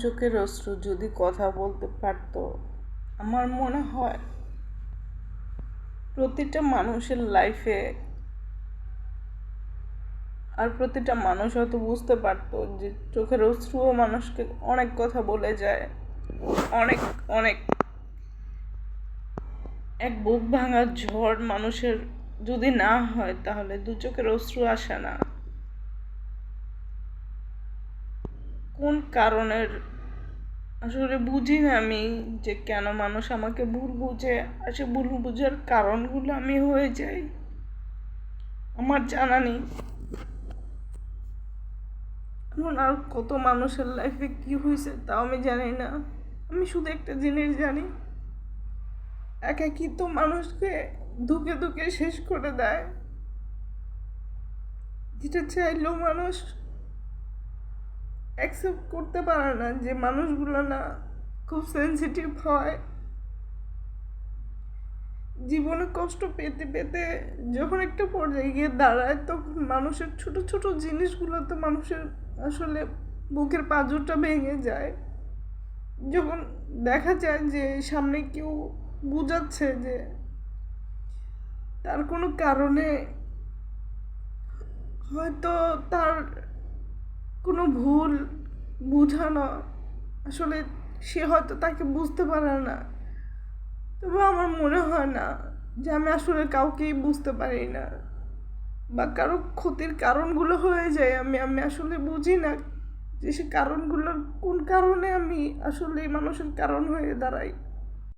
চোখের অশ্রু যদি কথা বলতে পারতো, আমার মনে হয় প্রতিটা মানুষের লাইফে আর প্রতিটা মানুষ হয়তো বুঝতে পারতো যে চোখের অশ্রুও মানুষকে অনেক কথা বলে যায়। অনেক অনেক এক বুক ভাঙা ঝড় মানুষের যদি না হয় তাহলে দু চোখের অশ্রু আসে না। কোন কারণের আসলে বুঝি না আমি যে কেন মানুষ আমাকে ভুল বুঝে, আর সে ভুল বুঝার কারণগুলো আমি হয়ে যাই আমার জানা নেই। এমন আর কত মানুষের লাইফে কি হয়েছে তাও আমি জানি না। আমি শুধু একটা জিনিস জানি, একাকিত্ব মানুষকে ধুকে ধুকে শেষ করে দেয়, যেটা চাইলেও মানুষ অ্যাকসেপ্ট করতে পারে না যে মানুষগুলো না খুব সেন্সিটিভ হয়। জীবনে কষ্ট পেতে পেতে যখন একটা পর্যায়ে গিয়ে দাঁড়ায় তখন মানুষের ছোট ছোট জিনিসগুলোতে মানুষের আসলে বুকের পাঁজরটা ভেঙে যায়। যখন দেখা যায় যে সামনে কেউ বুঝাচ্ছে যে তার কোনো কারণে হয়তো তার কোনো ভুল বুঝানো, আসলে সে হয়তো তাকে বুঝতে পারে না, তবে আমার মনে হয় না যে আমি আসলে কাউকেই বুঝতে পারি না বা কারো ক্ষতির কারণগুলো হয়ে যায়। আমি আমি আসলে বুঝি না যে সে কারণগুলোর কোন কারণে আমি আসলে মানুষের কারণ হয়ে দাঁড়াই।